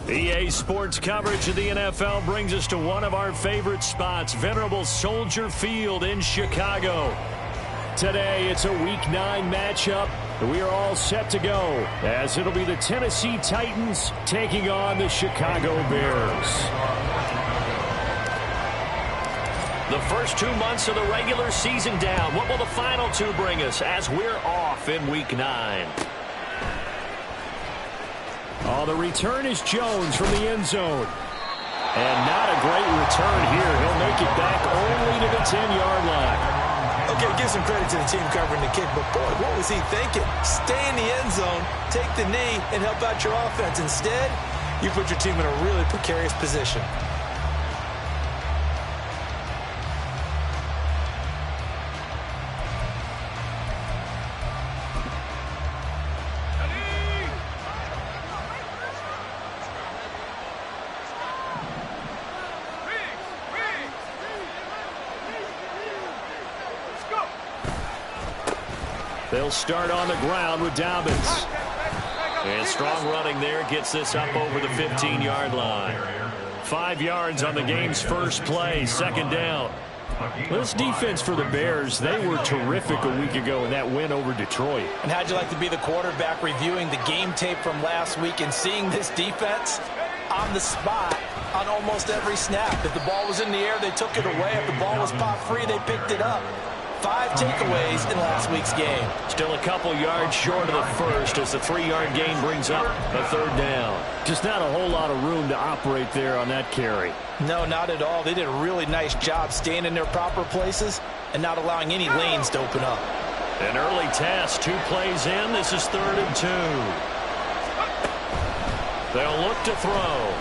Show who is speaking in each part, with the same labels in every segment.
Speaker 1: EA Sports coverage of the NFL brings us to one of our favorite spots, venerable Soldier Field in Chicago. Today, it's a Week 9 matchup. We are all set to go, as it'll be the Tennessee Titans taking on the Chicago Bears. The first 2 months of the regular season down. What will the final two bring us as we're off in Week 9? Oh, the return is Jones from the end zone. And not a great return here. He'll make it back only to the 10-yard line.
Speaker 2: Okay, give some credit to the team covering the kick, but boy, what was he thinking? Stay in the end zone, take the knee, and help out your offense. Instead, you put your team in a really precarious position.
Speaker 1: They'll start on the ground with Dobbins. And strong running there gets this up over the 15-yard line. 5 yards on the game's first play, second down. This defense for the Bears, they were terrific a week ago in that win over Detroit.
Speaker 2: And how'd you like to be the quarterback reviewing the game tape from last week and seeing this defense on the spot on almost every snap? If the ball was in the air, they took it away. If the ball was pop free, they picked it up. 5 takeaways in last week's game.
Speaker 1: Still a couple yards short of the first as the 3-yard gain brings up a third down. Just not a whole lot of room to operate there on that carry.
Speaker 2: No, not at all. They did a really nice job staying in their proper places and not allowing any lanes to open up.
Speaker 1: An early test, 2 plays in. This is 3rd and 2. They'll look to throw.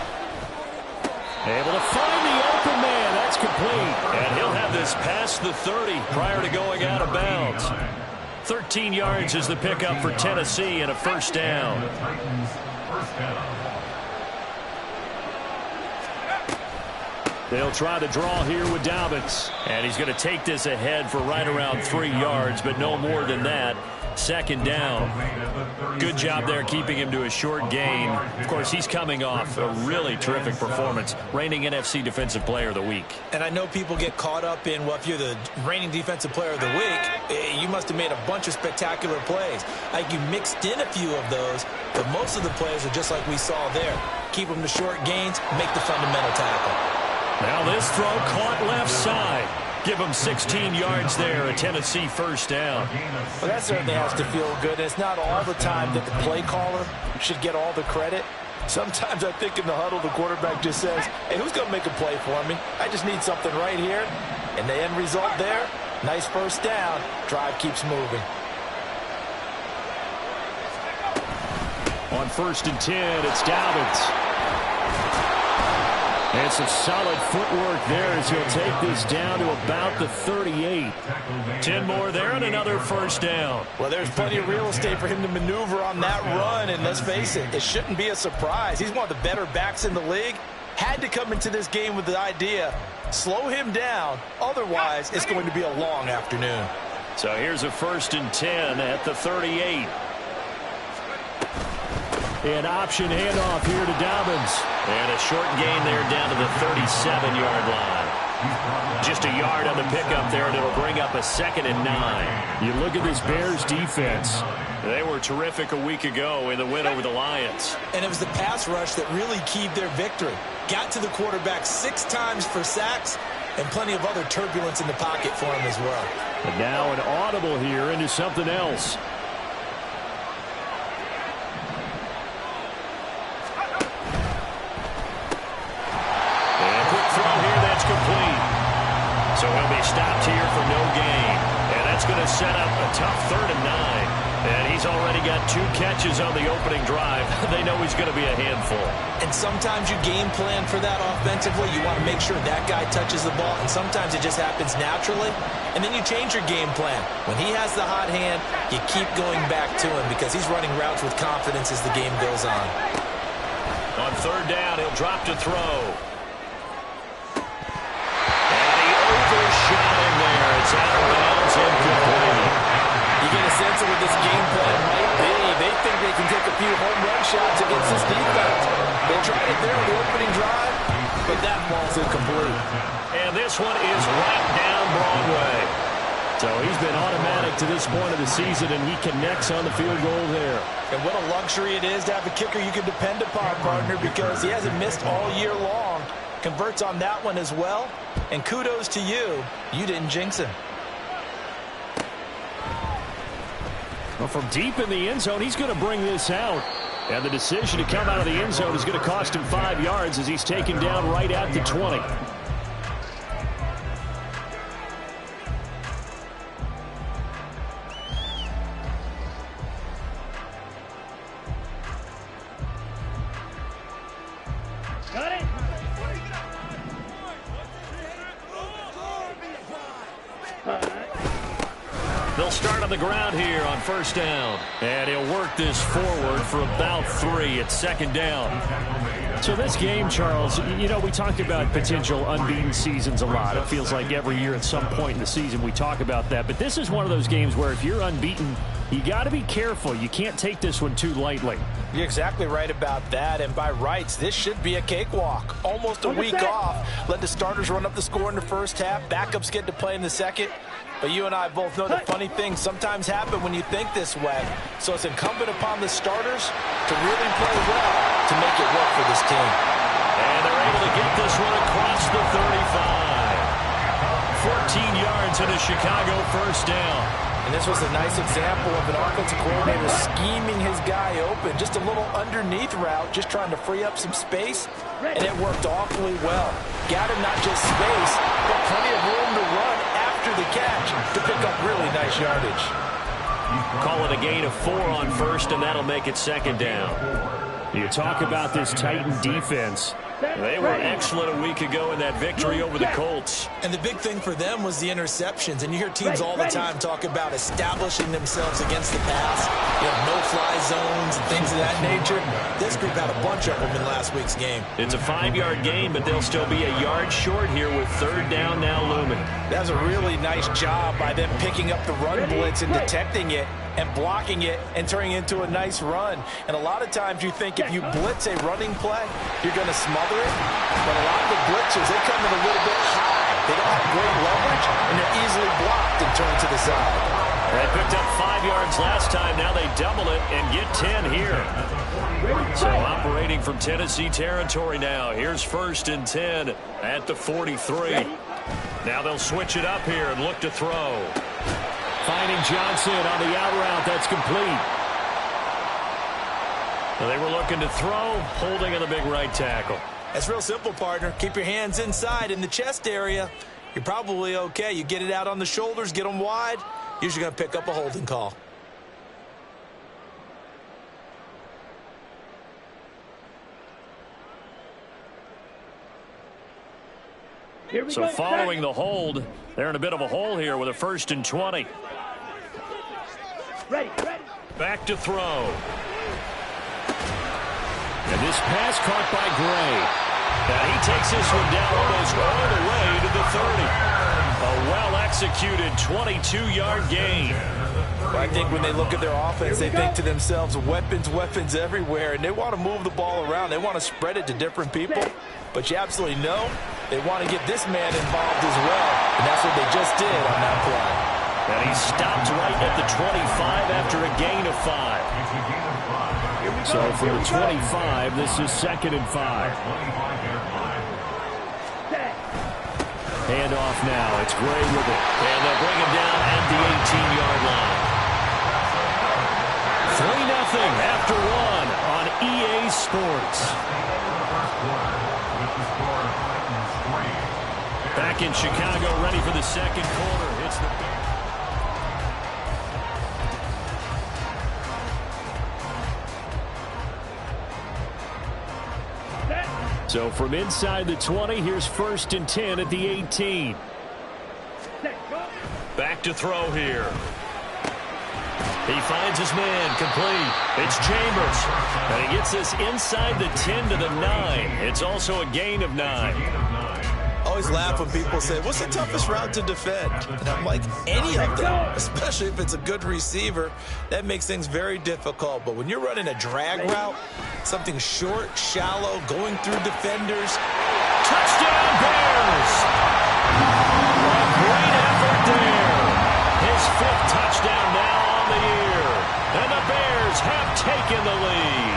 Speaker 1: Able to find the open man. That's complete. And he'll have this past the 30 prior to going out of bounds. 13 yards is the pickup for Tennessee and a first down. They'll try to draw here with Dobbins. And he's going to take this ahead for right around 3 yards, but no more than that. Second down. Good job there keeping him to a short gain. Of course, he's coming off a really terrific performance, reigning NFC Defensive Player of the Week.
Speaker 2: And I know people get caught up in, well, if you're the reigning Defensive Player of the Week, you must have made a bunch of spectacular plays. Like you mixed in a few of those, but most of the plays are just like we saw there. Keep them to short gains, make the fundamental tackle.
Speaker 1: Now this throw caught left side. Give them 16 yards there, a Tennessee first down.
Speaker 2: Well, that certainly has to feel good. It's not all the time that the play caller should get all the credit. Sometimes I think in the huddle, the quarterback just says, hey, who's going to make a play for me? I just need something right here. And the end result there, nice first down. Drive keeps moving.
Speaker 1: On 1st and 10, it's Dobbins. And some solid footwork there as he'll take this down to about the 38. 10 more there and another first down.
Speaker 2: Well, there's plenty of real estate for him to maneuver on that run, and let's face it, it shouldn't be a surprise. He's one of the better backs in the league. Had to come into this game with the idea, slow him down, otherwise it's going to be a long afternoon.
Speaker 1: So here's a 1st and 10 at the 38. An option handoff here to Dobbins. And a short gain there down to the 37-yard line. Just a yard on the pickup there, and it'll bring up a 2nd and 9. You look at this Bears defense. They were terrific a week ago in the win over the Lions.
Speaker 2: And it was the pass rush that really keyed their victory. Got to the quarterback 6 times for sacks and plenty of other turbulence in the pocket for him as well.
Speaker 1: And now an audible here into something else. Complete. So he'll be stopped here for no gain. And that's going to set up a tough 3rd and 9. And he's already got 2 catches on the opening drive. They know he's going to be a handful.
Speaker 2: And sometimes you game plan for that offensively. You want to make sure that guy touches the ball, and sometimes it just happens naturally. And then you change your game plan. When he has the hot hand, you keep going back to him because he's running routes with confidence as the game goes on.
Speaker 1: On third down, he'll drop to throw. And he overshot him there. It's out of bounds, incomplete.
Speaker 2: You get a sense of what this game plan might be. They think they can take a few home run shots against this defense. They tried it there on the opening drive, but that ball's incomplete.
Speaker 1: And this one is right down Broadway. So he's been automatic to this point of the season, and he connects on the field goal there.
Speaker 2: And what a luxury it is to have a kicker you can depend upon, partner, because he hasn't missed all year long. Converts on that one as well. And kudos to you. You didn't jinx him.
Speaker 1: Well, from deep in the end zone, he's going to bring this out. And the decision to come out of the end zone is going to cost him 5 yards as he's taken down right at the 20.
Speaker 3: Got it.
Speaker 1: They'll start on the ground here on first down. And he'll work this forward for about 3 at second down. So this game, Charles, you know, we talked about potential unbeaten seasons a lot. It feels like every year at some point in the season we talk about that. But this is one of those games where if you're unbeaten, you got to be careful. You can't take this one too lightly.
Speaker 2: You're exactly right about that, and by rights, this should be a cakewalk. Almost a week off. Let the starters run up the score in the first half. Backups get to play in the second. But you and I both know that funny things sometimes happen when you think this way. So it's incumbent upon the starters to really play well to make it work for this team.
Speaker 1: And they're able to get this one across the 35. 14 yards and a Chicago first down.
Speaker 2: And this was a nice example of an offensive coordinator scheming his guy open. Just a little underneath route, just trying to free up some space. And it worked awfully well. Got him not just space, but plenty of room to run after the catch to pick up really nice yardage.
Speaker 1: Call it a gain of 4 on first, and that'll make it second down. You talk about this Titan defense. They were excellent a week ago in that victory over the Colts.
Speaker 2: And the big thing for them was the interceptions. And you hear teams all the time talk about establishing themselves against the pass. You have no-fly zones and things of that nature. This group had a bunch of them in last week's game.
Speaker 1: It's a 5-yard gain, but they'll still be a yard short here with third down now looming.
Speaker 2: That was a really nice job by them picking up the run blitz and detecting it and blocking it and turning it into a nice run. And a lot of times you think if you blitz a running play, you're going to smother it. But a lot of the blitzes, they come in a little bit high. They don't have great leverage, and they're easily blocked and turned to the side.
Speaker 1: They picked up 5 yards last time. Now they double it and get 10 here. So operating from Tennessee territory now. Here's first and 10 at the 43. Now they'll switch it up here and look to throw. Finding Johnson on the out route. That's complete. They were looking to throw, holding in the big right tackle.
Speaker 2: That's real simple, partner. Keep your hands inside in the chest area. You're probably okay. You get it out on the shoulders, get them wide. Usually going to pick up a holding call.
Speaker 1: So following the hold, they're in a bit of a hole here with a first and 20.
Speaker 3: Ready.
Speaker 1: Back to throw. And this pass caught by Gray. And he takes this one down almost all the way to the 30. A well-executed 22-yard gain.
Speaker 2: Well, I think when they look at their offense, they think to themselves, weapons everywhere, and they want to move the ball around. They want to spread it to different people. But you absolutely know they want to get this man involved as well, and that's what they just did on that play.
Speaker 1: And he stopped right at the 25 after a gain of 5. So for the 25, this is second and 5. Handoff now. It's Gray with it. And they'll bring him down at the 18-yard line. 3-0 after 1 on EA Sports. Back in Chicago, ready for the second quarter. It's the So from inside the 20, here's 1st and 10 at the 18. Back to throw here. He finds his man, complete. It's Chambers. And he gets this inside the 10 to the 9. It's also a gain of 9.
Speaker 2: Always laugh when people say, what's the toughest route to defend? And I'm like, any of them, especially if it's a good receiver. That makes things very difficult. But when you're running a drag route, something short, shallow, going through defenders.
Speaker 1: Touchdown, Bears! A great effort there. His 5th touchdown now on the year. And the Bears have taken the lead.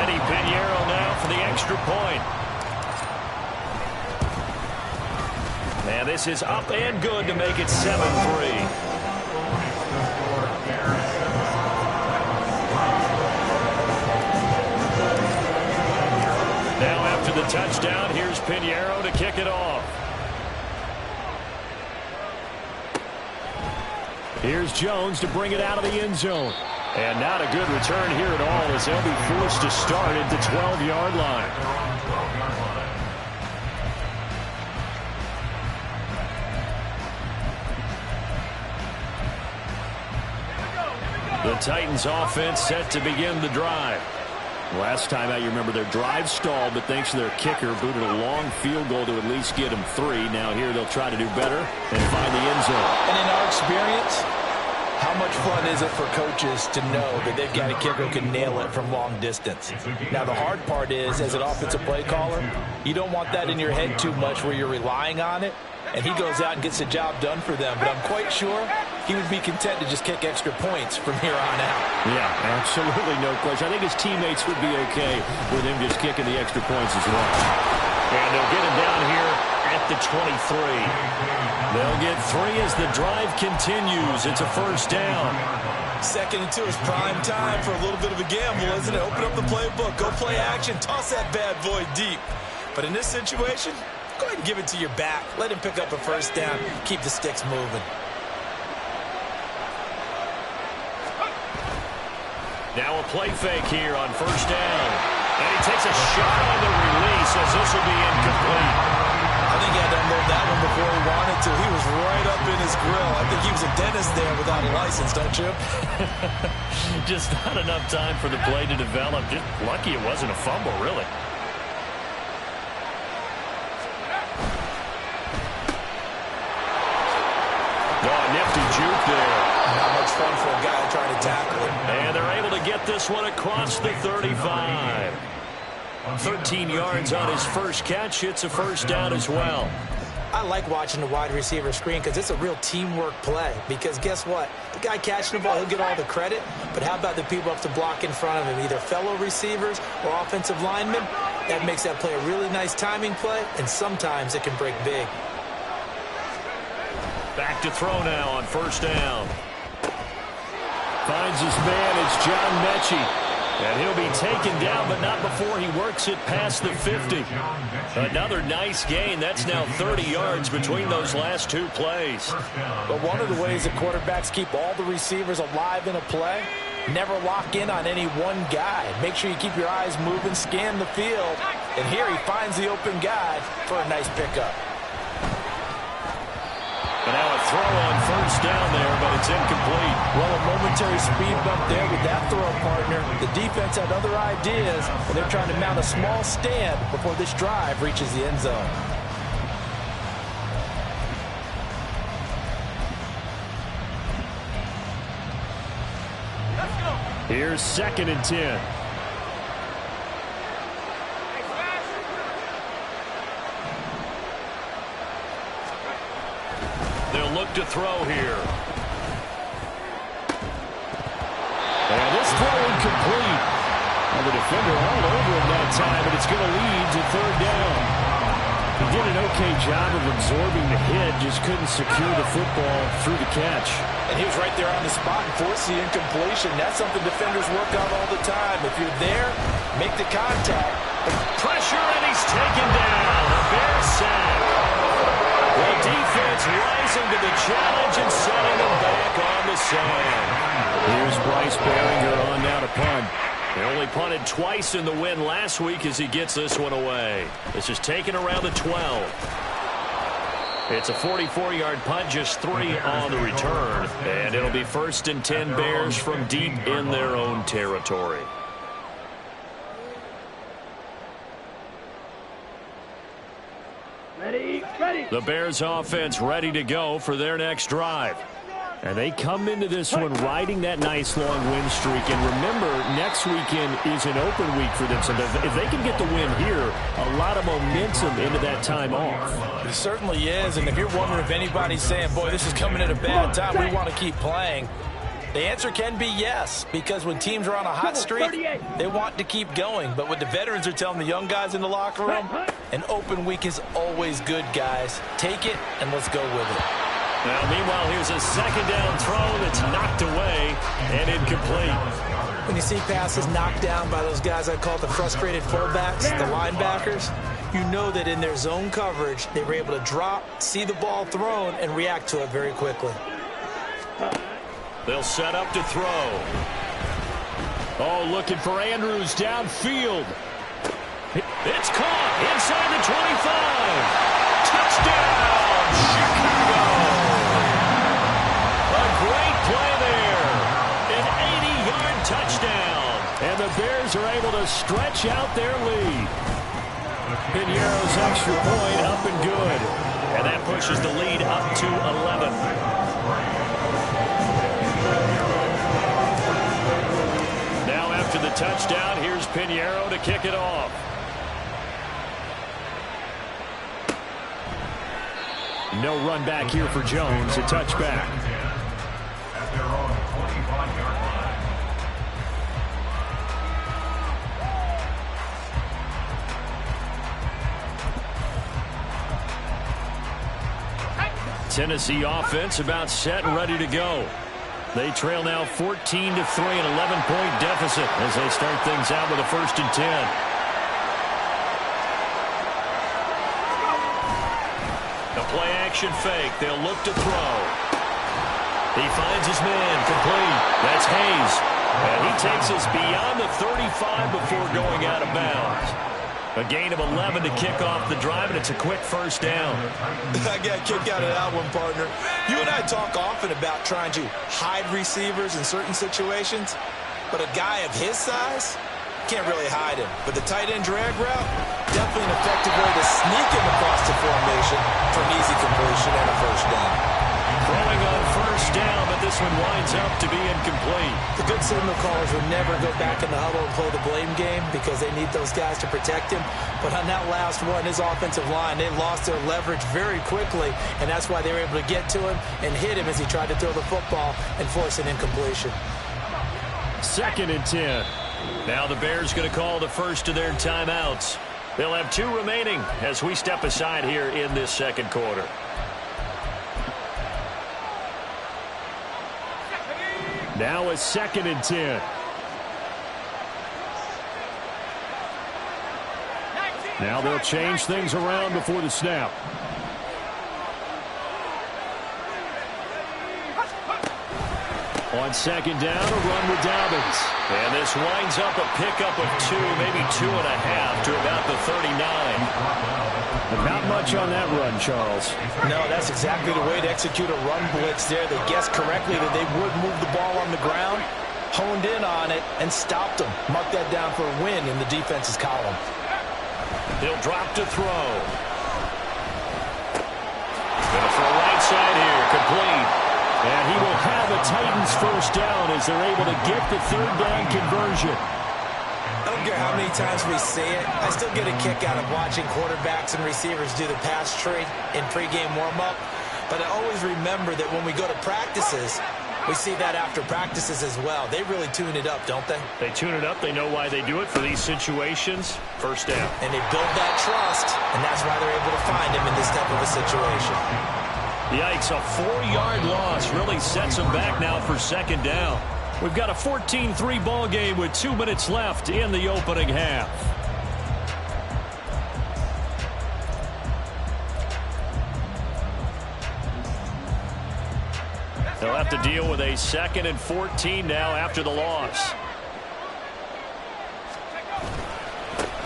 Speaker 1: Eddie Pinheiro now for the extra point. And this is up and good to make it 7-3. Now after the touchdown, here's Pinheiro to kick it off. Here's Jones to bring it out of the end zone. And not a good return here at all as they'll be forced to start at the 12-yard line. The Titans offense set to begin the drive. Last time out, you remember their drive stalled, but thanks to their kicker, booted a long field goal to at least get them 3. Now here they'll try to do better and find the end zone.
Speaker 2: And in our experience, how much fun is it for coaches to know that they've got a kicker who can nail it from long distance? Now, the hard part is, as an offensive play caller, you don't want that in your head too much where you're relying on it. And he goes out and gets the job done for them. But I'm quite sure he would be content to just kick extra points from here on out.
Speaker 1: Yeah, absolutely no question. I think his teammates would be okay with him just kicking the extra points as well. And they'll get him down here at the 23. They'll get 3 as the drive continues. It's a 1st down.
Speaker 2: 2nd and 2 is prime time for a little bit of a gamble, isn't it? Open up the playbook, go play action, toss that bad boy deep. But in this situation, go ahead and give it to your back. Let him pick up a 1st down. Keep the sticks moving.
Speaker 1: Now a play fake here on 1st down. And he takes a shot on the release as this will be incomplete.
Speaker 2: I think he had to unload that one before he wanted to. He was right up in his grill. I think he was a dentist there without a license, don't you?
Speaker 1: Just not enough time for the play to develop. Just lucky it wasn't a fumble, really. Nifty juke there.
Speaker 2: Not much fun for a guy trying to tackle him.
Speaker 1: And they're able to get this one across the 35. 13 yards on his first catch. It's a 1st down as well.
Speaker 4: I like watching the wide receiver screen because it's a real teamwork play. Because guess what? The guy catching the ball, he'll get all the credit. But how about the people up to block in front of him, either fellow receivers or offensive linemen? That makes that play a really nice timing play, and sometimes it can break big.
Speaker 1: Back to throw now on 1st down. Finds his man. It's John Mechie. And he'll be taken down, but not before he works it past the 50. Another nice gain. That's now 30 yards between those last 2 plays.
Speaker 2: But one of the ways that quarterbacks keep all the receivers alive in a play, never lock in on any one guy. Make sure you keep your eyes moving, scan the field. And here he finds the open guy for a nice pickup.
Speaker 1: And now a throw on 1st down there, but it's incomplete.
Speaker 2: Well, a momentary speed bump there with that throw, partner. The defense had other ideas, and they're trying to mount a small stand before this drive reaches the end zone.
Speaker 1: Here's 2nd and 10. They'll look to throw here. And this throw incomplete. And the defender all over him that time, but it's going to lead to 3rd down. He did an okay job of absorbing the hit, just couldn't secure the football through the catch.
Speaker 2: And he was right there on the spot and forced the incompletion. That's something defenders work on all the time. If you're there, make the contact.
Speaker 1: Pressure, and he's taken down. A Bears sack. The defense rising to the challenge and setting him back on the sand. Here's Bryce Behringer on now to punt. They only punted twice in the win last week as he gets this one away. This is taken around the 12. It's a 44-yard punt, just 3 on the return. And it'll be 1st and 10 Bears from deep in their own territory.
Speaker 3: Ready.
Speaker 1: The Bears offense ready to go for their next drive. And they come into this one riding that nice long win streak. And remember, next weekend is an open week for them. So if they can get the win here, a lot of momentum into that time off.
Speaker 2: It certainly is. And if you're wondering if anybody's saying, boy, this is coming at a bad time, we want to keep playing, the answer can be yes. Because when teams are on a hot streak, they want to keep going. But what the veterans are telling the young guys in the locker room, an open week is always good, guys. Take it and let's go with it.
Speaker 1: Now, meanwhile, here's a second down throw that's knocked away and incomplete.
Speaker 4: When you see passes knocked down by those guys I call the frustrated fullbacks, the linebackers, you know that in their zone coverage, they were able to drop, see the ball thrown, and react to it very quickly.
Speaker 1: They'll set up to throw. Oh, looking for Andrews downfield. It's caught inside the 25. Touchdown, Chicago. A great play there. An 80-yard touchdown. And the Bears are able to stretch out their lead. Piñeiro's extra point up and good. And that pushes the lead up to 11. Now after the touchdown, here's Piñeiro to kick it off. No run back here for Jones. A touchback.
Speaker 5: At their own 25-yard line.
Speaker 1: Tennessee offense about set and ready to go. They trail now 14-3, an 11-point deficit as they start things out with a 1st and 10. The play action fake. They'll look to throw. He finds his man complete. That's Hayes. And he takes us beyond the 35 before going out of bounds. A gain of 11 to kick off the drive, and it's a quick 1st down.
Speaker 2: I got a kick out of that one, partner. You and I talk often about trying to hide receivers in certain situations, but a guy of his size can't really hide him. But the tight end drag route, definitely an effective way to sneak him across the formation for an easy completion and a 1st down.
Speaker 1: Throwing on 1st down, but this one winds up to be incomplete.
Speaker 4: The good signal callers would never go back in the huddle and play the blame game because they need those guys to protect him. But on that last one, his offensive line, they lost their leverage very quickly, and that's why they were able to get to him and hit him as he tried to throw the football and force an incompletion.
Speaker 1: 2nd and 10. Now the Bears going to call the first of their timeouts. They'll have 2 remaining as we step aside here in this 2nd quarter. Now a 2nd and 10. Now they'll change things around before the snap. On 2nd down, a run with Dobbins. And this winds up a pickup of 2, maybe 2.5 to about the 39. But not much on that run, Charles.
Speaker 2: No, that's exactly the way to execute a run blitz there. They guessed correctly that they would move the ball on the ground, honed in on it, and stopped them. Mark that down for a win in the defense's column.
Speaker 1: They'll drop to throw. Gonna throw right side here, complete. And he will have a Titans 1st down as they're able to get the 3rd down conversion.
Speaker 4: I don't care how many times we see it. I still get a kick out of watching quarterbacks and receivers do the pass tree in pregame warm-up. But I always remember that when we go to practices, we see that after practices as well. They really tune it up, don't they?
Speaker 1: They tune it up. They know why they do it for these situations. 1st down.
Speaker 4: And they build that trust, and that's why they're able to find him in this type of a situation.
Speaker 1: Yikes, a 4-yard loss really sets them back now for 2nd down. We've got a 14-3 ball game with 2 minutes left in the opening half. They'll have to deal with a 2nd and 14 now after the loss.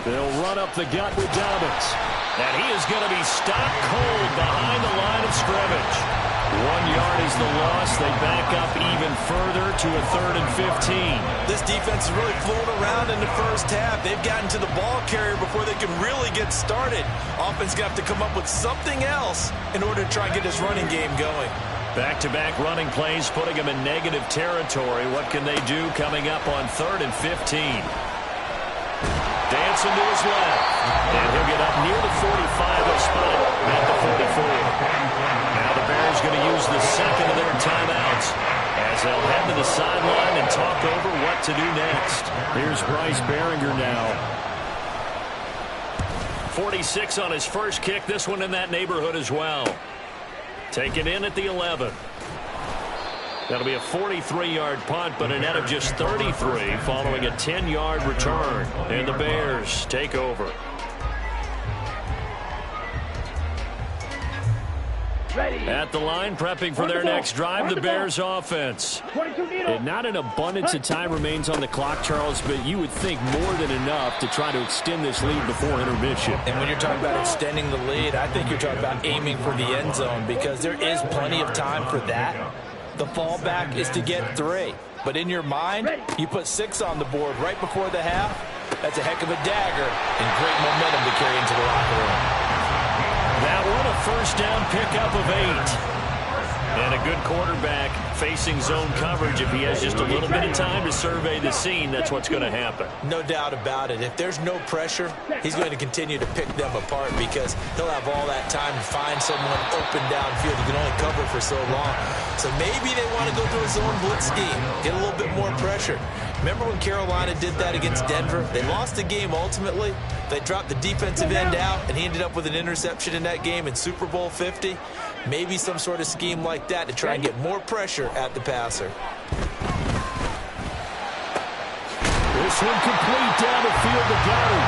Speaker 1: They'll run up the gut with Dobbins. And he is going to be stopped cold behind the line of scrimmage. 1 yard is the loss. They back up even further to a 3rd and 15.
Speaker 2: This defense is really flown around in the first half. They've gotten to the ball carrier before they can really get started. Offense got to come up with something else in order to try and get this running game going.
Speaker 1: Back-to-back running plays, putting them in negative territory. What can they do coming up on 3rd and 15? Dancing to his left. And he'll get up near the 45. They'll spot it at the 44. Now the Bears going to use the second of their timeouts as they'll head to the sideline and talk over what to do next. Here's Bryce Behringer now. 46 on his first kick. This one in that neighborhood as well. Taken in at the 11. That'll be a 43-yard punt, but a net of just 33 following a 10-yard return. And the Bears take over. At the line, prepping for their next drive, the Bears offense. And not an abundance of time remains on the clock, Charles, but you would think more than enough to try to extend this lead before intermission.
Speaker 2: And when you're talking about extending the lead, I think you're talking about aiming for the end zone because there is plenty of time for that. The fallback is to get 3. But in your mind, you put 6 on the board right before the half. That's a heck of a dagger and great momentum to carry into the locker room.
Speaker 1: That one, a first down pickup of 8. And a good quarterback facing zone coverage. If he has just a little bit of time to survey the scene, that's what's going to happen.
Speaker 2: No doubt about it. If there's no pressure, he's going to continue to pick them apart because he'll have all that time to find someone open downfield who can only cover for so long. So maybe they want to go to a zone blitz scheme, get a little bit more pressure. Remember when Carolina did that against Denver? They lost the game ultimately. They dropped the defensive end out, and he ended up with an interception in that game in Super Bowl 50. Maybe some sort of scheme like that to try and get more pressure at the passer.
Speaker 1: This one complete down the field to Goddard.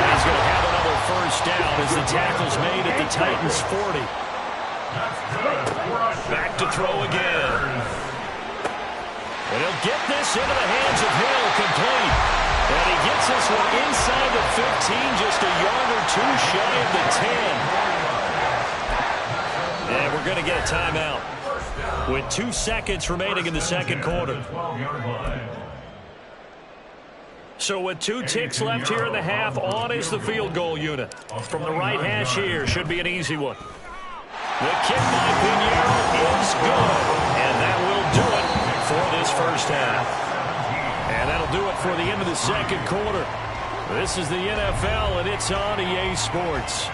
Speaker 1: And he's going to have another first down as the tackle's made at the Titans' 40. Back to throw again. And he'll get this into the hands of Hill, complete. And he gets this one inside the 15, just a yard or two shy of the 10. And we're going to get a timeout with 2 seconds remaining in the second quarter. So with 2 ticks left here in the half, on is the field goal unit. From the right hash here, should be an easy one. The kick by Pinheiro is good, and that will do it for this first half. And that'll do it for the end of the second quarter. This is the NFL, and it's on EA Sports.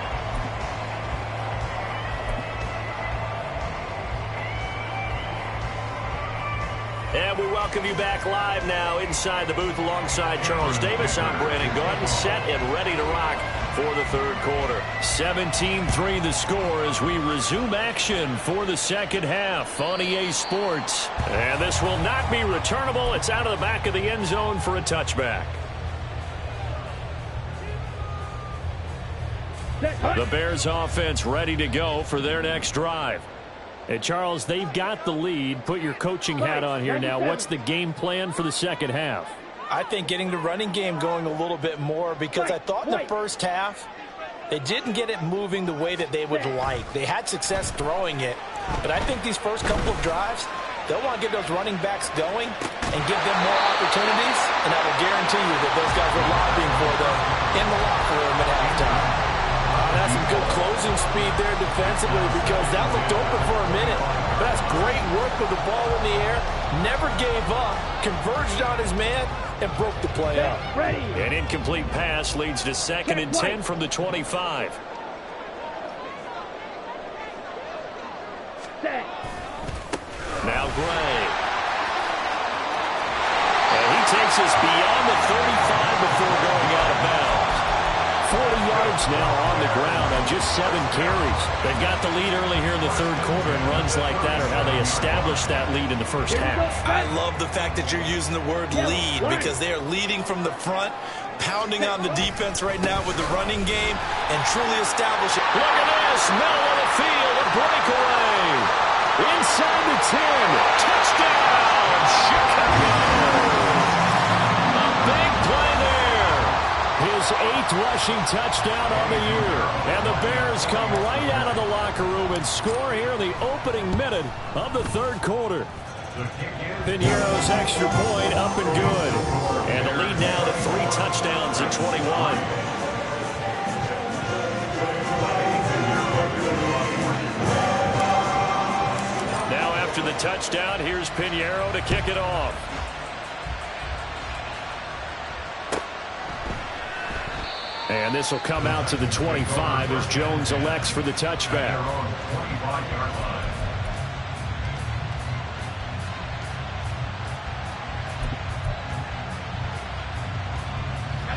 Speaker 1: And we welcome you back live now inside the booth alongside Charles Davis. I'm Brandon Gordon, set and ready to rock for the third quarter. 17-3 the score as we resume action for the second half on EA Sports. And this will not be returnable. It's out of the back of the end zone for a touchback. The Bears offense ready to go for their next drive. And Charles, they've got the lead. Put your coaching hat on here now. What's the game plan for the second half?
Speaker 2: I think getting the running game going a little bit more because I thought in the first half they didn't get it moving the way that they would like. They had success throwing it, but I think these first couple of drives, they'll want to get those running backs going and give them more opportunities, and I will guarantee you that those guys are lobbying for them in the locker room at halftime. That's some good closing speed there defensively because that looked open for a minute. But that's great work with the ball in the air. Never gave up, converged on his man, and broke the play up.
Speaker 1: An incomplete pass leads to 2nd and 10 from the 25. Now Gray. And he takes us beyond the 35 before going out of bounds. 40 yards now on the ground on just 7 carries. They've got the lead early here in the third quarter, and runs like that are how they established that lead in the first half.
Speaker 2: I love the fact that you're using the word lead because they are leading from the front, pounding on the defense right now with the running game, and truly establishing.
Speaker 1: Look at this. Middle of the field, a breakaway. Inside the 10. Touchdown, Chicago. A big play there. His 8th 8th rushing touchdown on the year. And the Bears come right out of the locker room and score here in the opening minute of the third quarter. Piñeiro's extra point up and good. And the lead now to 3 touchdowns at 21. Now after the touchdown, here's Piñeiro to kick it off. And this will come out to the 25 as Jones elects for the touchback.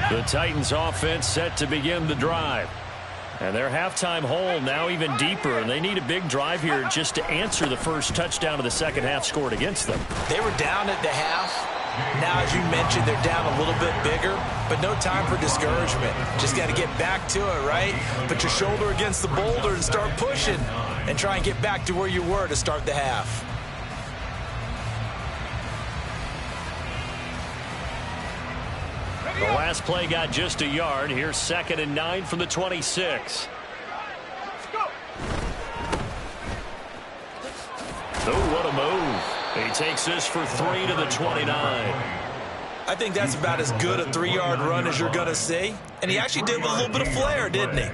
Speaker 1: The Titans offense set to begin the drive. And their halftime hole now even deeper, and they need a big drive here just to answer the first touchdown of the second half scored against them.
Speaker 4: They were down at the half. Now, as you mentioned, they're down a little bit bigger, but no time for discouragement. Just got to get back to it, right? Put your shoulder against the boulder and start pushing and try and get back to where you were to start the half.
Speaker 1: The last play got just a yard. Here's 2nd and 9 from the 26. Oh, what a move. He takes this for 3 to the 29.
Speaker 4: I think that's about as good a 3-yard run as you're going to see. And he actually did with a little bit of flair, didn't he?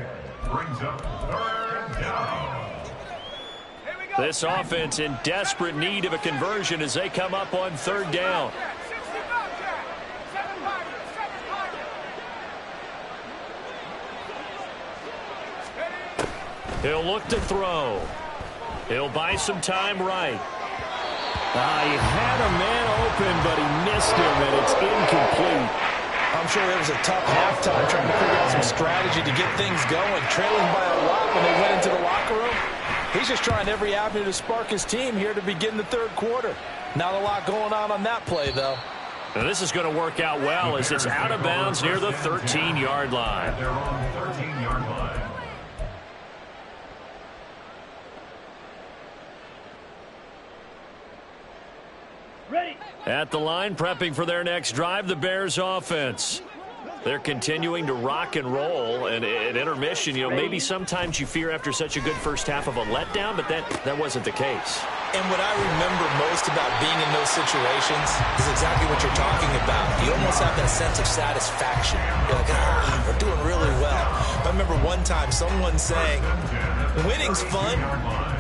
Speaker 1: This offense in desperate need of a conversion as they come up on 3rd down. He'll look to throw. He'll buy some time right. He had a man open, but he missed him, and it's incomplete.
Speaker 2: I'm sure it was a tough halftime trying to figure out some strategy to get things going. Trailing by a lot when they went into the locker room. He's just trying every avenue to spark his team here to begin the third quarter. Not a lot going on that play, though.
Speaker 1: Now this is going to work out well as it's out of bounds near the 13-yard line.
Speaker 5: They're on the 13-yard line.
Speaker 3: Ready.
Speaker 1: At the line, prepping for their next drive, the Bears offense. They're continuing to rock and roll, and at intermission, maybe sometimes you fear after such a good first half of a letdown, but that wasn't the case.
Speaker 4: And what I remember most about being in those situations is exactly what you're talking about. You almost have that sense of satisfaction. You're like, we're doing really well. I remember one time someone saying, winning's fun,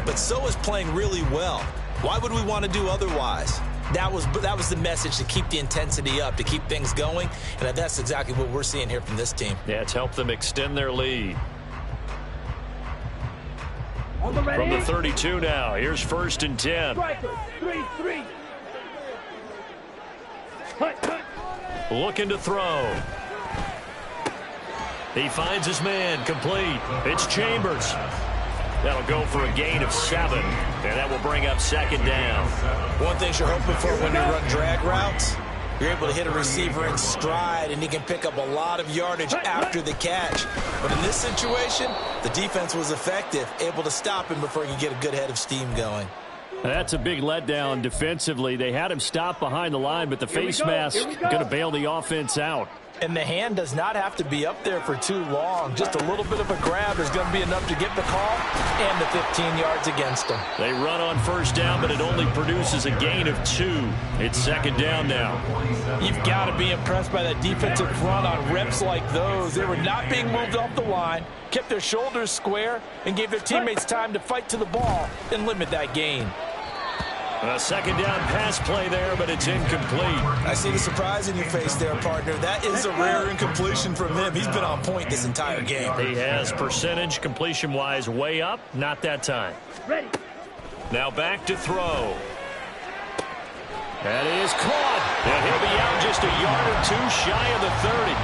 Speaker 4: but so is playing really well. Why would we want to do otherwise? That was the message, to keep the intensity up, to keep things going, and that's exactly what we're seeing here from this team.
Speaker 1: Yeah, it's helped them extend their lead.
Speaker 3: On the ready.
Speaker 1: From the 32 now, here's 1st and 10.
Speaker 3: Striker. 3-3. Cut.
Speaker 1: Looking to throw. He finds his man, complete. It's Chambers. That'll go for a gain of 7, and that will bring up 2nd down.
Speaker 4: One thing you're hoping for when you run drag routes, you're able to hit a receiver in stride, and he can pick up a lot of yardage after the catch. But in this situation, the defense was effective, able to stop him before he could get a good head of steam going.
Speaker 1: That's a big letdown defensively. They had him stop behind the line, but the face mask going to bail the offense out.
Speaker 2: And the hand does not have to be up there for too long. Just a little bit of a grab is going to be enough to get the call and the 15 yards against them.
Speaker 1: They run on 1st down, but it only produces a gain of 2. It's 2nd down now.
Speaker 2: You've got to be impressed by that defensive front on reps like those. They were not being moved off the line, kept their shoulders square, and gave their teammates time to fight to the ball and limit that gain.
Speaker 1: A 2nd down pass play there, but it's incomplete.
Speaker 4: I see the surprise in your face there, partner. That is a rare incompletion from him. He's been on point this entire game.
Speaker 1: He has percentage completion-wise way up. Not that time.
Speaker 3: Ready.
Speaker 1: Now back to throw. That is caught. And he'll be out just a yard or 2 shy of the 30.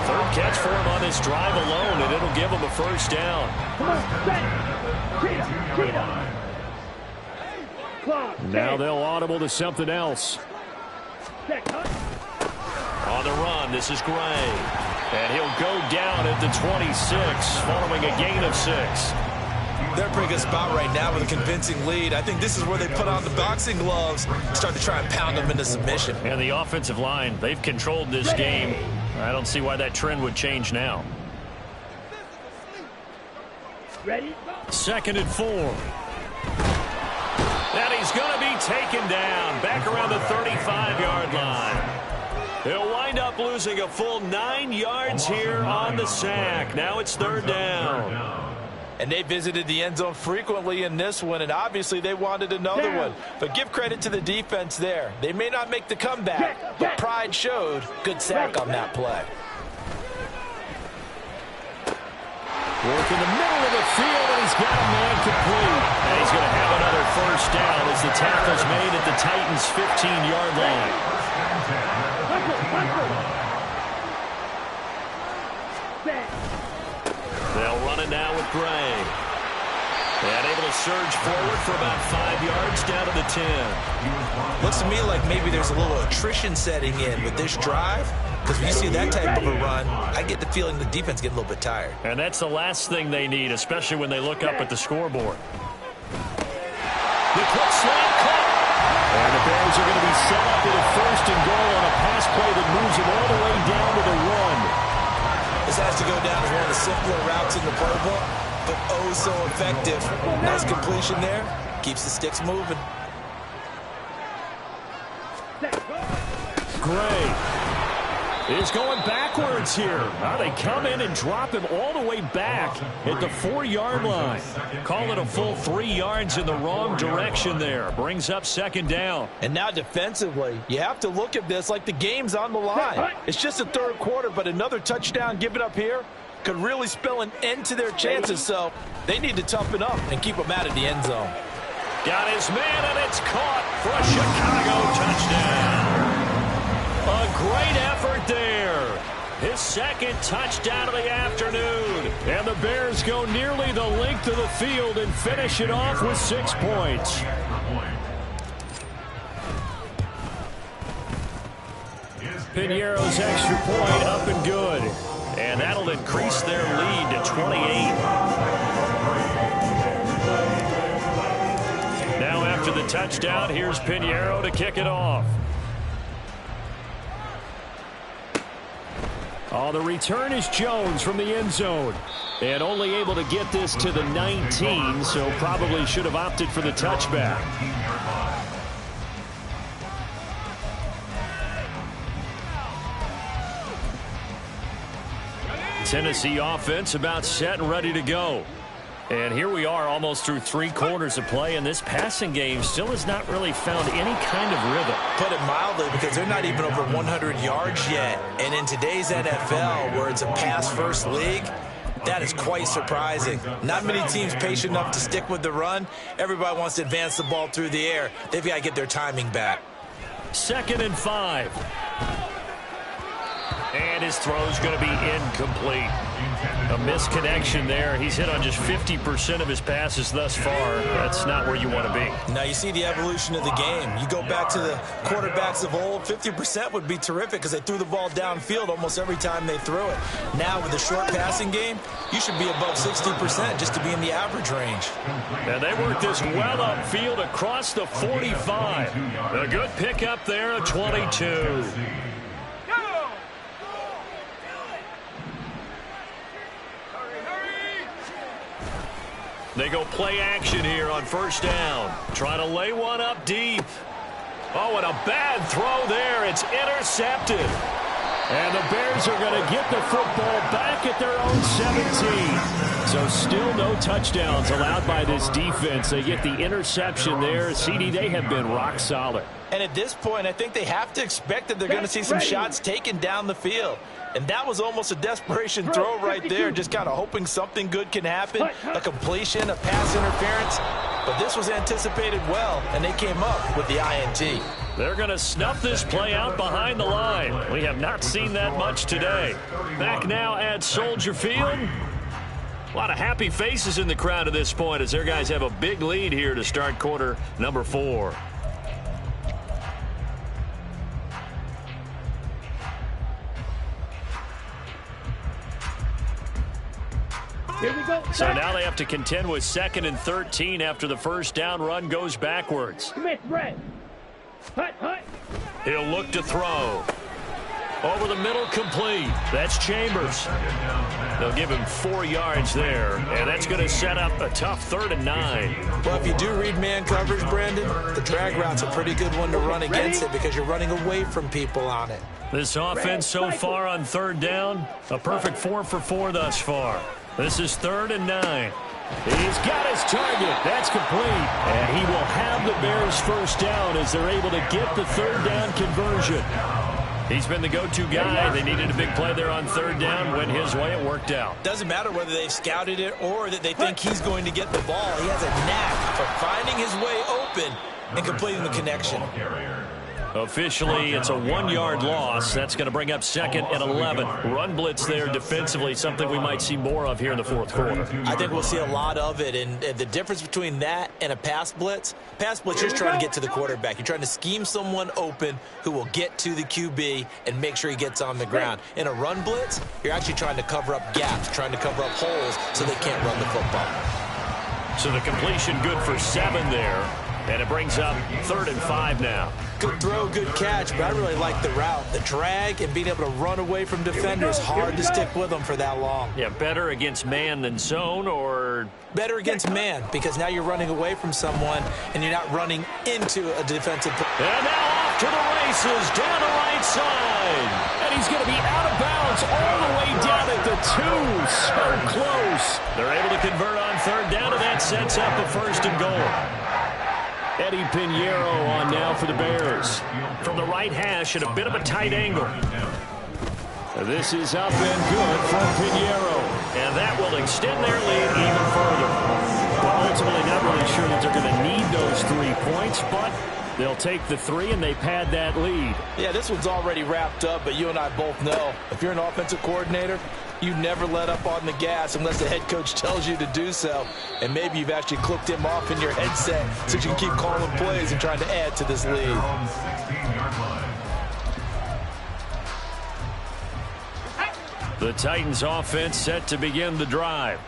Speaker 1: 3rd catch for him on this drive alone, and it'll give him a 1st down.
Speaker 3: Come on. Set. Cheetah.
Speaker 1: Now they'll audible to something else. On the run, this is Gray. And he'll go down at the 26, following a gain of 6.
Speaker 4: They're in a pretty good spot right now with a convincing lead. I think this is where they put on the boxing gloves, start to try and pound them into submission.
Speaker 1: And the offensive line, they've controlled this game I don't see why that trend would change now.
Speaker 3: Ready?
Speaker 1: 2nd and 4. And he's going to be taken down back around the 35-yard line. He'll wind up losing a full 9 yards here on the sack. Now it's 3rd down.
Speaker 2: And they visited the end zone frequently in this one, and obviously they wanted another one. But give credit to the defense there. They may not make the comeback, but pride showed. Good sack on that play.
Speaker 1: Work in the middle of the field, and he's got a man complete. And he's going to have another 1st down as the tackle's made at the Titans' 15-yard line. They'll run it now with Gray. And able to surge forward for about 5 yards down to the 10.
Speaker 4: Looks to me like maybe there's a little attrition setting in with this drive. Because when you see that type of a run, I get the feeling the defense get a little bit tired.
Speaker 1: And that's the last thing they need, especially when they look up at the scoreboard. The quick slant caught. And the Bears are going to be set up with a 1st and goal on a pass play that moves them all the way down to the 1.
Speaker 4: This has to go down as one of the simpler routes in the playbook, but oh so effective. Nice completion there. Keeps the sticks moving.
Speaker 1: Gray is going backwards here. Now they come in and drop him all the way back at the 4-yard line. Call it a full 3 yards in the wrong direction there. Brings up 2nd down.
Speaker 2: And now defensively, you have to look at this like the game's on the line. It's just the 3rd quarter, but another touchdown given up here could really spell an end to their chances. So they need to toughen up and keep them out of the end zone.
Speaker 1: Got his man, and it's caught for a Chicago touchdown. A great effort there. His 2nd touchdown of the afternoon. And the Bears go nearly the length of the field and finish it off with 6 points. Piñeiro's extra point up and good. And that'll increase their lead to 28. Now after the touchdown, here's Piñeiro to kick it off. Oh, the return is Jones from the end zone. And only able to get this to the 19, so probably should have opted for the touchback. Tennessee offense about set and ready to go. And here we are almost through 3 quarters of play, and this passing game still has not really found any kind of rhythm.
Speaker 4: Put it mildly, because they're not even over 100 yards yet. And in today's NFL, where it's a pass-first league, that is quite surprising. Not many teams patient enough to stick with the run. Everybody wants to advance the ball through the air. They've got to get their timing back.
Speaker 1: 2nd and 5. And his throw's going to be incomplete. A misconnection there. He's hit on just 50% of his passes thus far. That's not where you want to be.
Speaker 4: Now you see the evolution of the game. You go back to the quarterbacks of old, 50% would be terrific because they threw the ball downfield almost every time they threw it. Now with the short passing game, you should be above 60% just to be in the average range.
Speaker 1: And they work this well upfield across the 45. A good pickup there of 22. They go play action here on 1st down. Trying to lay one up deep. Oh, and a bad throw there. It's intercepted. And the Bears are going to get the football back at their own 17. So still no touchdowns allowed by this defense. They get the interception there. CD, they have been rock solid.
Speaker 2: And at this point, I think they have to expect that they're going to see some shots taken down the field. And that was almost a desperation throw right there, just kind of hoping something good can happen, a completion, a pass interference. But this was anticipated well, and they came up with the INT.
Speaker 1: They're going to snuff this play out behind the line. We have not seen that much today. Back now at Soldier Field. A lot of happy faces in the crowd at this point as their guys have a big lead here to start quarter number 4.
Speaker 3: Here we go.
Speaker 1: So now they have to contend with 2nd and 13 after the 1st down run goes backwards.
Speaker 3: Smith, red. Hut, hut.
Speaker 1: He'll look to throw. Over the middle, complete. That's Chambers. They'll give him 4 yards there, and that's going to set up a tough 3rd and 9.
Speaker 4: Well, if you do read man coverage, Brandon, the drag route's a pretty good one to run against it because you're running away from people on it.
Speaker 1: This offense so far on 3rd down, a perfect 4 for 4 thus far. This is 3rd and 9. He's got his target. That's complete. And he will have the Bears first down as they're able to get the 3rd down conversion. He's been the go-to guy. They needed a big play there on 3rd down. Went his way. It worked out.
Speaker 4: Doesn't matter whether they've scouted it or that they think he's going to get the ball. He has a knack for finding his way open and completing the connection.
Speaker 1: Officially, it's a 1-yard loss. That's going to bring up 2nd and 11. Run blitz there defensively, something we might see more of here in the 4th quarter.
Speaker 4: I think we'll see a lot of it, and the difference between that and a pass blitz, you're just trying to get to the quarterback. You're trying to scheme someone open who will get to the QB and make sure he gets on the ground. In a run blitz, you're actually trying to cover up gaps, trying to cover up holes so they can't run the football.
Speaker 1: So the completion good for 7 there. And it brings up 3rd and 5 now.
Speaker 4: Good throw, good catch, but I really like the route. The drag and being able to run away from defenders, hard to stick with them for that long.
Speaker 1: Yeah, better against man than zone, or?
Speaker 4: Better against man, because now you're running away from someone and you're not running into a defensive.
Speaker 1: And now off to the races, down the right side. And he's going to be out of bounds all the way down at the 2. So close. They're able to convert on 3rd down, and that sets up a 1st and goal. Eddie Pinheiro on now for the Bears. From the right hash at a bit of a tight angle. This is up and good from Pinheiro. And that will extend their lead even further. Well, ultimately not really sure that they're going to need those 3 points, but they'll take the 3 and they pad that lead.
Speaker 2: Yeah, this one's already wrapped up, but you and I both know if you're an offensive coordinator, you never let up on the gas unless the head coach tells you to do so. And maybe you've actually clicked him off in your headset so you can keep calling plays and trying to add to this lead.
Speaker 1: The Titans offense set to begin the drive.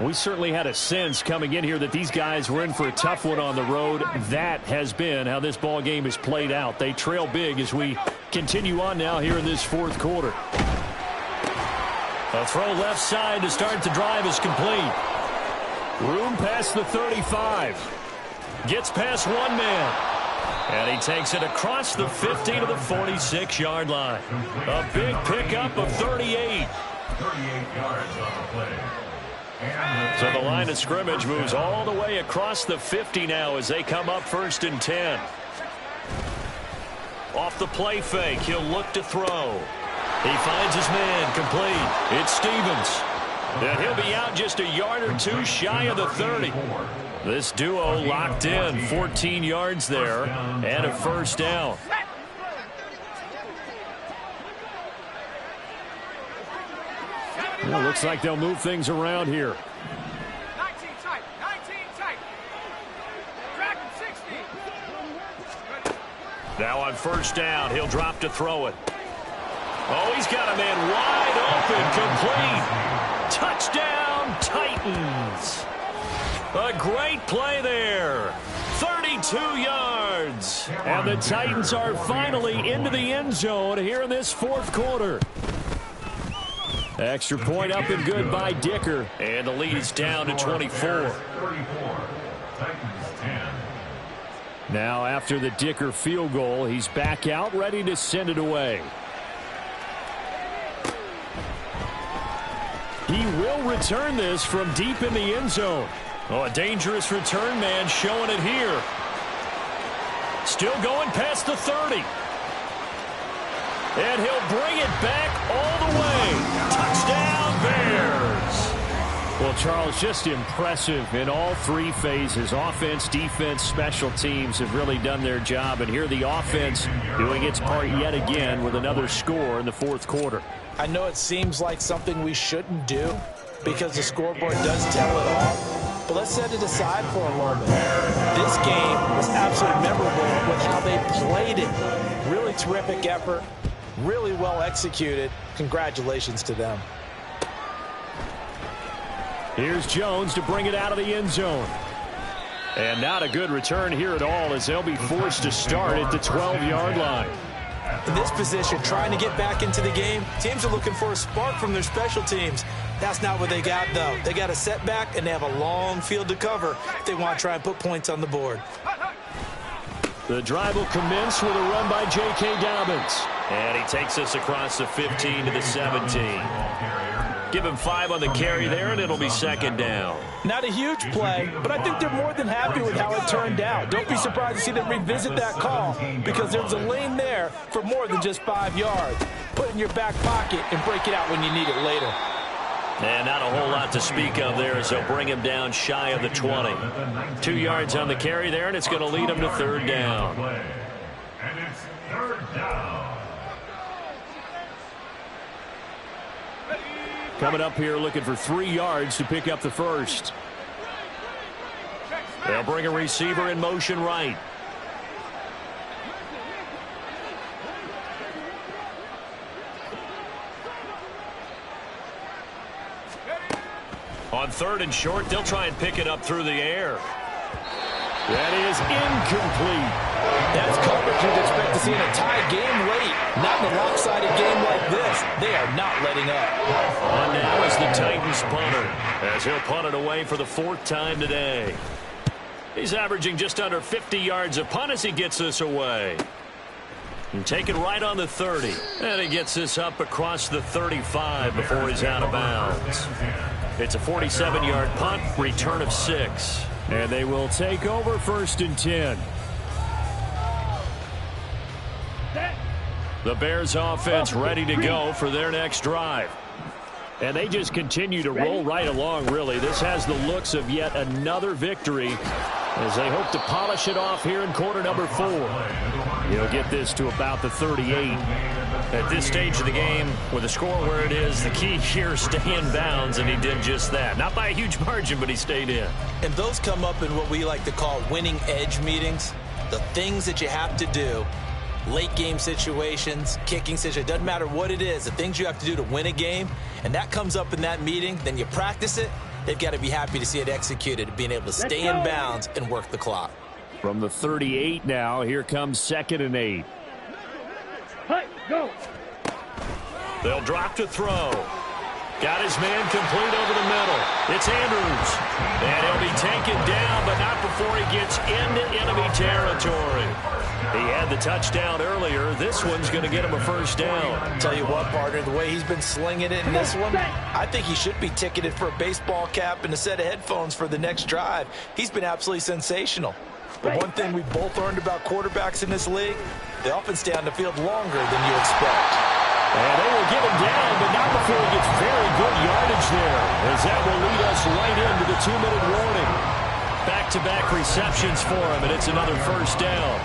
Speaker 1: We certainly had a sense coming in here that these guys were in for a tough one on the road. That has been how this ball game has played out. They trail big as we continue on now here in this 4th quarter. A throw left side to start the drive is complete. Room past the 35. Gets past 1 man. And he takes it across the 50 to the 46-yard line. A big pickup of 38.
Speaker 5: 38 yards on the play.
Speaker 1: So the line of scrimmage moves all the way across the 50 now as they come up 1st and 10. Off the play fake, he'll look to throw. He finds his man, complete. It's Stevens. And he'll be out just a yard or 2 shy of the 30. This duo locked in, 14 yards there, and a 1st down. Well, looks like they'll move things around here.
Speaker 3: 19 tight. 19 tight. Drag him 60.
Speaker 1: Now on 1st down, he'll drop to throw it. Oh, he's got a man wide open, complete. Touchdown, Titans. A great play there. 32 yards. And the Titans are finally into the end zone here in this 4th quarter. Extra point up and good by Dicker. And the lead is down to 24. Now after the Dicker field goal, he's back out ready to send it away. He will return this from deep in the end zone. Oh, a dangerous return man showing it here. Still going past the 30. And he'll bring it back all the way. Touchdown, Bears. Well, Charles, just impressive in all 3 phases. Offense, defense, special teams have really done their job. And here the offense doing its part yet again with another score in the 4th quarter.
Speaker 2: I know it seems like something we shouldn't do because the scoreboard does tell it all. But let's set it aside for a moment. This game was absolutely memorable with how they played it. Really terrific effort. Really well executed. Congratulations to them.
Speaker 1: Here's Jones to bring it out of the end zone. And not a good return here at all as they'll be forced to start at the 12-yard line.
Speaker 4: In this position, trying to get back into the game, teams are looking for a spark from their special teams. That's not what they got, though. They got a setback, and they have a long field to cover if they want to try and put points on the board.
Speaker 1: The drive will commence with a run by J.K. Dobbins. And he takes us across the 15 to the 17. Give him 5 on the carry there, and it'll be second down.
Speaker 2: Not a huge play, but I think they're more than happy with how it turned out. Don't be surprised to see them revisit that call because there was a lane there for more than just 5 yards. Put it in your back pocket and break it out when you need it later.
Speaker 1: And not a whole lot to speak of there as they'll bring him down shy of the 20. 2 yards on the carry there, and it's going to lead him to third down.
Speaker 5: And it's third down.
Speaker 1: Coming up here looking for 3 yards to pick up the first. They'll bring a receiver in motion right. On third and short, they'll try and pick it up through the air. That is incomplete.
Speaker 2: That's coverage you'd expect to see in a tie game late. Not in a lopsided game like this. They are not letting up.
Speaker 1: On now is the Titans punter, as he'll punt it away for the 4th time today. He's averaging just under 50 yards a punt as he gets this away. And take it right on the 30. And he gets this up across the 35 before he's out of bounds. It's a 47-yard punt, return of 6. And they will take over 1st and 10. The Bears offense ready to go for their next drive. And they just continue to roll right along, really. This has the looks of yet another victory as they hope to polish it off here in quarter number 4. He'll get this to about the 38. At this stage of the game, with the score where it is, the key here is stay in bounds, and he did just that. Not by a huge margin, but he stayed in.
Speaker 4: And those come up in what we like to call winning edge meetings. The things that you have to do, late game situations, kicking situations, doesn't matter what it is, the things you have to do to win a game, and that comes up in that meeting, then you practice it, they've got to be happy to see it executed, being able to stay in bounds and work the clock.
Speaker 1: From the 38 now, here comes 2nd and 8.
Speaker 3: Go.
Speaker 1: They'll drop to throw. Got his man complete over the middle. It's Andrews. And he'll be taken down, but not before he gets into enemy territory. He had the touchdown earlier. This one's going to get him a 1st down.
Speaker 2: Tell you what, partner, the way he's been slinging it in this one, I think he should be ticketed for a baseball cap and a set of headphones for the next drive. He's been absolutely sensational. But one thing we've both learned about quarterbacks in this league, they often stay on the field longer than you expect.
Speaker 1: And they will get him down, but not before he gets very good yardage there, as that will lead us right into the 2-minute warning. Back-to-back receptions for him, and it's another 1st down.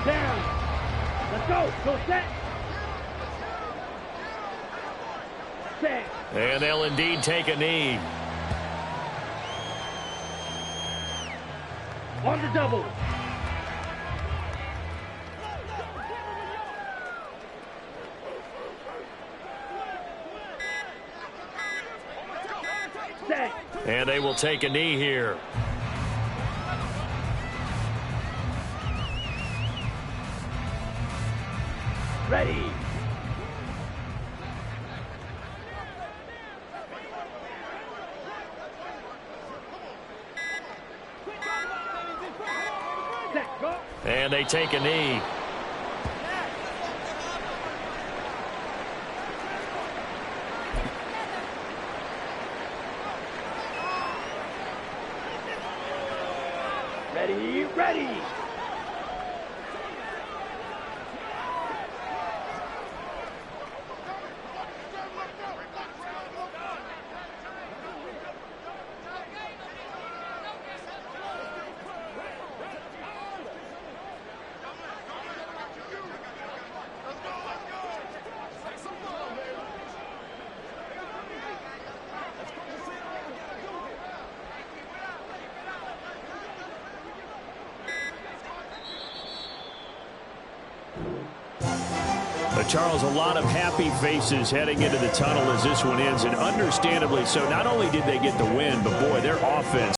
Speaker 3: Down. Let's go. Go set. Set.
Speaker 1: And they'll indeed take a knee.
Speaker 3: On the double. Set.
Speaker 1: And they will take a knee here.
Speaker 3: Ready. Set. Go.
Speaker 1: And they take a knee.
Speaker 3: Ready. Ready.
Speaker 1: Charles, a lot of happy faces heading into the tunnel as this one ends, and understandably so. Not only did they get the win, but boy, their offense